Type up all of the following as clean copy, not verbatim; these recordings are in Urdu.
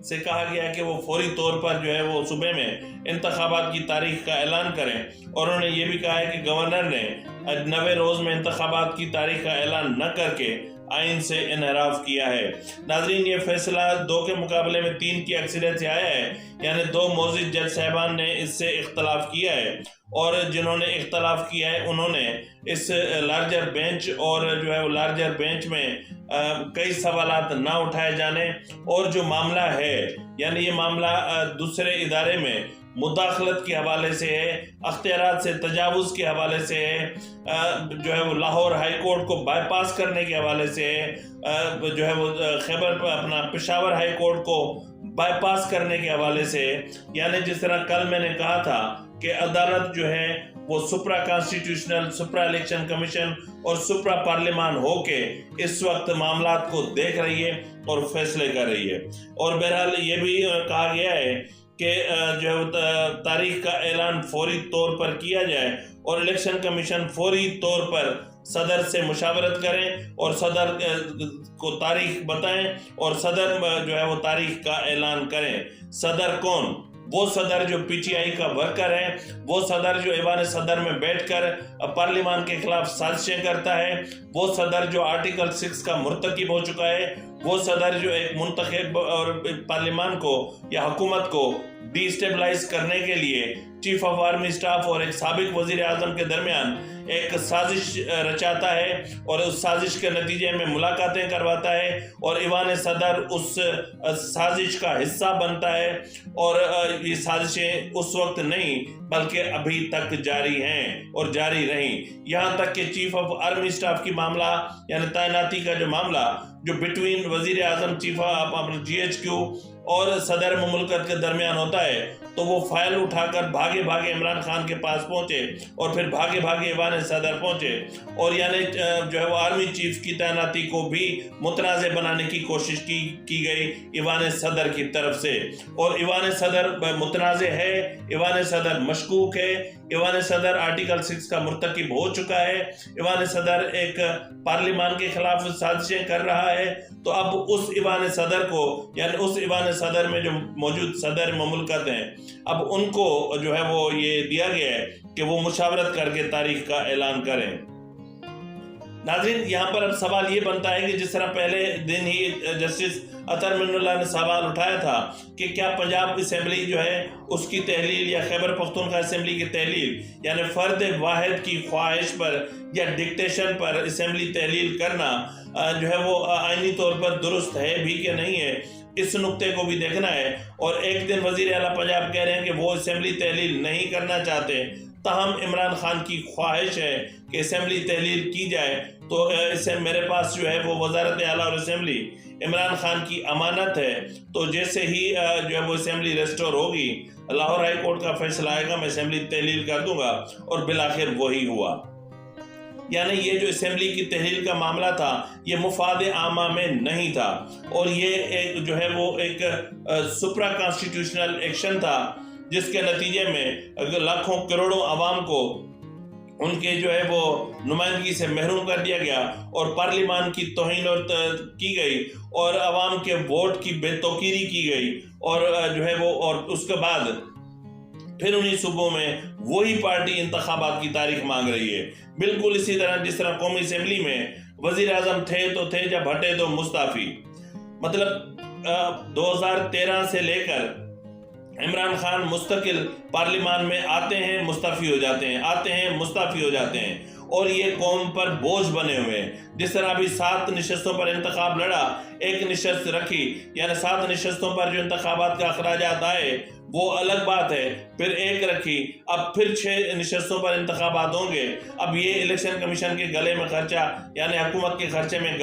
سے کہا گیا کہ وہ فوری طور پر جو ہے وہ صوبے میں انتخابات کی تاریخ کا اعلان کریں، اور انہوں نے یہ بھی کہا ہے کہ گورنر نے 90 روز میں انتخابات کی تاریخ کا اعلان نہ کر کے آئین سے انحراف کیا ہے۔ ناظرین، یہ فیصلہ 2 کے مقابلے میں 3 کی اکثریت سے آیا ہے، یعنی 2 معزز جج صاحبان نے اس سے اختلاف کیا ہے، اور جنہوں نے اختلاف کیا ہے انہوں نے اس لارجر بینچ اور جو ہے وہ لارجر بینچ میں کئی سوالات نہ اٹھائے جانے، اور جو معاملہ ہے یعنی یہ معاملہ دوسرے ادارے میں مداخلت کے حوالے سے ہے، اختیارات سے تجاوز کے حوالے سے ہے، جو ہے وہ لاہور ہائی کورٹ کو بائی پاس کرنے کے حوالے سے ہے، جو ہے وہ پشاور ہائی کورٹ کو بائی پاس کرنے کے حوالے سے ہے۔ یعنی جس طرح کل میں نے کہا تھا کہ عدالت جو ہے وہ سپرا کانسٹیٹیوشنل، سپرا الیکشن کمیشن اور سپرا پارلیمان ہو کے اس وقت معاملات کو دیکھ رہی ہے اور فیصلے کر رہی ہے، اور بہرحال یہ بھی کہا گیا ہے کہ جو تاریخ کا اعلان فوری طور پر کیا جائے، اور الیکشن کمیشن فوری طور پر صدر سے مشاورت کریں اور صدر کو تاریخ بتائیں، اور صدر جو ہے وہ تاریخ کا اعلان کریں۔ صدر کون؟ وہ صدر جو پی ٹی آئی کا ورکر ہے، وہ صدر جو ایوان صدر میں بیٹھ کر پارلیمان کے خلاف سازشیں کرتا ہے، وہ صدر جو آرٹیکل 6 کا مرتکب ہو چکا ہے، وہ صدر جو ایک منتخب اور پارلیمان کو یا حکومت کو ڈی اسٹیبلائز کرنے کے لیے چیف آف آرمی اسٹاف اور ایک سابق وزیر اعظم کے درمیان ایک سازش رچاتا ہے، اور اس سازش کے نتیجے میں ملاقاتیں کرواتا ہے، اور ایوان صدر اس سازش کا حصہ بنتا ہے، اور یہ سازشیں اس وقت نہیں بلکہ ابھی تک جاری ہیں اور جاری رہیں، یہاں تک کہ چیف آف آرمی اسٹاف کی معاملہ یعنی تعیناتی کا جو معاملہ جو بٹوین وزیر اعظم، chief of G H Q اور صدر مملکت کے درمیان ہوتا ہے، تو وہ فائل اٹھا کر بھاگے بھاگے عمران خان کے پاس پہنچے، اور پھر بھاگے بھاگے ایوان صدر پہنچے، اور یعنی جو ہے وہ آرمی چیف کی تعیناتی کو بھی متنازع بنانے کی کوشش کی گئی ایوان صدر کی طرف سے، اور ایوان صدر متنازع ہے، ایوان صدر مشکوک ہے، ایوان صدر آرٹیکل 6 کا مرتکب ہو چکا ہے، ایوان صدر ایک پارلیمان کے خلاف سازشیں کر رہا ہے، تو اب اس ایوان صدر کو یعنی اس ایوان صدر میں جو موجود صدر مملکت ہیں، اب ان کو جو ہے وہ یہ دیا گیا ہے کہ وہ مشاورت کر کے تاریخ کا اعلان کریں۔ ناظرین، یہاں پر اب سوال یہ بنتا ہے کہ جس طرح پہلے دن ہی جسٹس اطہر من اللہ نے سوال اٹھایا تھا کہ کیا پنجاب اسمبلی جو ہے اس کی تحلیل یا خیبر پختونخوا اسمبلی کی تحلیل یعنی فرد واحد کی خواہش پر یا ڈکٹیشن پر اسمبلی تحلیل کرنا جو ہے وہ آئینی طور پر درست ہے بھی کہ نہیں ہے، اس نقطے کو بھی دیکھنا ہے۔ اور ایک دن وزیر اعلیٰ پنجاب کہہ رہے ہیں کہ وہ اسمبلی تحلیل نہیں کرنا چاہتے، تاہم عمران خان کی خواہش ہے کہ اسمبلی تحلیل کی جائے، تو اسے میرے پاس جو ہے وہ وزارت اعلیٰ اور اسمبلی عمران خان کی امانت ہے، تو جیسے ہی جو ہے وہ اسمبلی ریسٹور ہوگی، لاہور ہائی کورٹ کا فیصلہ آئے گا، میں اسمبلی تحلیل کر دوں گا، اور بالآخر وہی ہوا۔ یعنی یہ جو اسمبلی کی تحلیل کا معاملہ تھا یہ مفاد عامہ میں نہیں تھا، اور یہ ایک جو ہے وہ ایک سپرا کانسٹیٹیوشنل ایکشن تھا جس کے نتیجے میں لاکھوں کروڑوں عوام کو ان کے جو ہے وہ نمائندگی سے محروم کر دیا گیا، اور پارلیمان کی توہین کی گئی، اور عوام کے ووٹ کی بے توقیری کی گئی، اور جو ہے وہ اور اس کے بعد پھر انہی صوبوں میں وہی پارٹی انتخابات کی تاریخ مانگ رہی ہے۔ بالکل اسی طرح جس طرح قومی اسمبلی میں وزیر اعظم تھے تو تھے، جب ہٹے تو مستعفی۔ مطلب 2013 سے لے کر عمران خان مستقل پارلیمان میں آتے ہیں، مستعفی ہو جاتے ہیں، آتے ہیں، مستعفی ہو جاتے ہیں، اور یہ قوم پر بوجھ بنے ہوئے ہیں۔ جس طرح ابھی 7 نشستوں پر انتخاب لڑا، ایک نشست رکھی، یعنی 7 نشستوں پر جو انتخابات کا اخراجات آئے وہ الگ بات ہے، پھر ایک رکھی، اب پھر 6 نشستوں پر انتخابات ہوں گے۔ اب یہ الیکشن کمیشن کے گلے میں خرچہ یعنی حکومت کے خرچے میں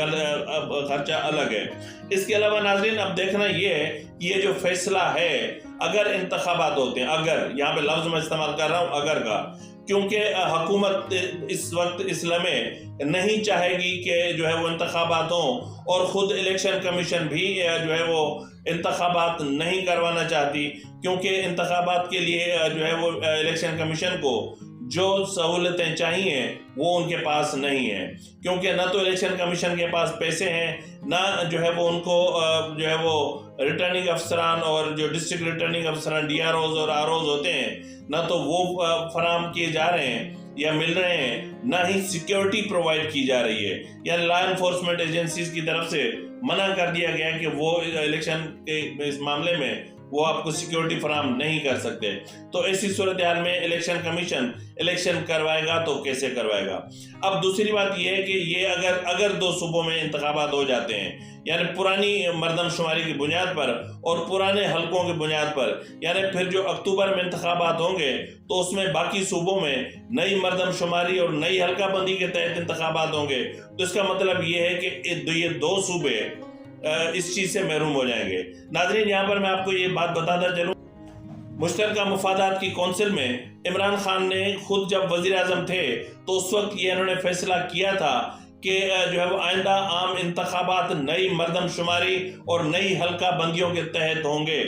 خرچہ الگ ہے۔ اس کے علاوہ ناظرین اب دیکھنا یہ ہے، یہ جو فیصلہ ہے اگر انتخابات ہوتے ہیں، اگر یہاں پہ لفظ میں استعمال کر رہا ہوں اگر کا، کیونکہ حکومت اس وقت اس لمحے نہیں چاہے گی کہ جو ہے وہ انتخابات ہوں، اور خود الیکشن کمیشن بھی جو ہے وہ انتخابات نہیں کروانا چاہتی، کیونکہ انتخابات کے لیے جو ہے وہ الیکشن کمیشن کو جو سہولتیں چاہیے وہ ان کے پاس نہیں ہیں، کیونکہ نہ تو الیکشن کمیشن کے پاس پیسے ہیں، نہ جو ہے وہ ان کو جو ہے وہ ریٹرننگ افسران اور جو ڈسٹرکٹ ریٹرننگ افسران DROز اور ROز ہوتے ہیں نہ تو وہ فراہم کیے جا رہے ہیں یا مل رہے ہیں، نہ ہی سیکیورٹی پرووائڈ کی جا رہی ہے، یعنی لا انفورسمنٹ ایجنسیز کی طرف سے منع کر دیا گیا کہ وہ الیکشن کے اس معاملے میں وہ آپ کو سیکیورٹی فراہم نہیں کر سکتے۔ تو ایسی صورتحال میں الیکشن کمیشن الیکشن کروائے گا تو کیسے کروائے گا؟ اب دوسری بات یہ ہے کہ یہ اگر 2 صوبوں میں انتخابات ہو جاتے ہیں، یعنی پرانی مردم شماری کی بنیاد پر اور پرانے حلقوں کی بنیاد پر، یعنی پھر جو اکتوبر میں انتخابات ہوں گے تو اس میں باقی صوبوں میں نئی مردم شماری اور نئی حلقہ بندی کے تحت انتخابات ہوں گے، تو اس کا مطلب یہ ہے کہ یہ 2 صوبے اس چیز سے محروم ہو جائیں گے۔ ناظرین، یہاں پر میں آپ کو یہ بات بتاتا چلوں، مشترکہ مفادات کی کونسل میں عمران خان نے خود جب وزیر اعظم تھے تو اس وقت یہ انہوں نے فیصلہ کیا تھا کہ جو ہے وہ آئندہ عام انتخابات نئی مردم شماری اور نئی حلقہ بندیوں کے تحت ہوں گے۔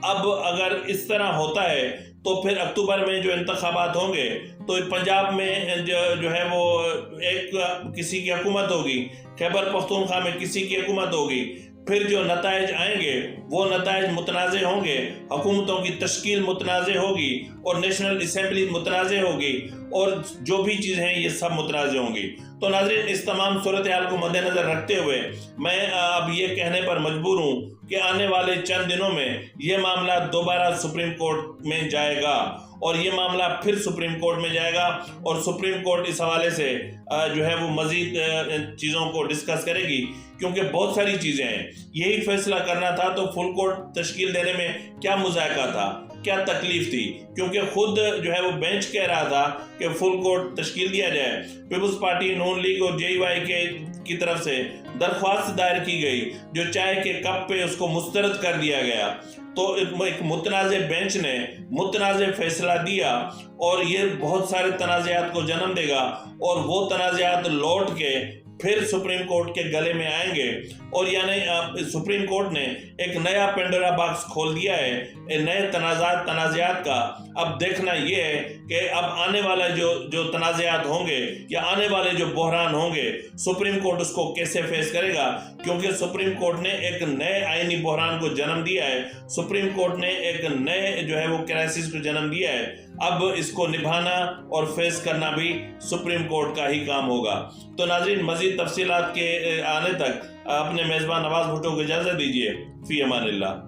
اب اگر اس طرح ہوتا ہے تو پھر اکتوبر میں جو انتخابات ہوں گے تو پنجاب میں جو ہے وہ ایک کسی کی حکومت ہوگی، خیبر پختونخوا میں کسی کی حکومت ہوگی، پھر جو نتائج آئیں گے وہ نتائج متنازع ہوں گے، حکومتوں کی تشکیل متنازع ہوگی اور نیشنل اسمبلی متنازع ہوگی اور جو بھی چیزیں ہیں یہ سب متنازع ہوں گی۔ تو ناظرین، اس تمام صورتحال کو مد نظر رکھتے ہوئے میں اب یہ کہنے پر مجبور ہوں کہ آنے والے چند دنوں میں یہ معاملہ دوبارہ سپریم کورٹ میں جائے گا اور یہ معاملہ پھر سپریم کورٹ میں جائے گا اور سپریم کورٹ اس حوالے سے جو ہے وہ مزید چیزوں کو ڈسکس کرے گی، کیونکہ بہت ساری چیزیں ہیں۔ یہی فیصلہ کرنا تھا تو فل کورٹ تشکیل دینے میں کیا مذائقہ تھا، کیا تکلیف تھی، کیونکہ خود جو ہے وہ بینچ کہہ رہا تھا کہ فل کورٹ تشکیل دیا جائے۔ پیپلز پارٹی، نون لیگ اور JUI کی طرف سے درخواست دائر کی گئی جو چائے کے کپ پہ اس کو مسترد کر دیا گیا، تو ایک متنازع بینچ نے متنازع فیصلہ دیا اور یہ بہت سارے تنازعات کو جنم دے گا اور وہ تنازعات لوٹ کے پھر سپریم کورٹ کے گلے میں آئیں گے اور یعنی سپریم کورٹ نے ایک نیا پینڈورا باکس کھول دیا ہے نئے تنازعات کا۔ اب دیکھنا یہ ہے کہ اب آنے والے جو تنازعات ہوں گے یا آنے والے جو بحران ہوں گے سپریم کورٹ اس کو کیسے فیس کرے گا، کیونکہ سپریم کورٹ نے ایک نئے آئینی بحران کو جنم دیا ہے، سپریم کورٹ نے ایک نئے جو ہے وہ کرائسس کو جنم دیا ہے۔ اب اس کو نبھانا اور فیس کرنا بھی سپریم کورٹ کا ہی کام ہوگا۔ تو ناظرین، مزید تفصیلات کے آنے تک اپنے میزبان نواز بھٹو کو اجازت دیجیے۔ فی امان اللہ۔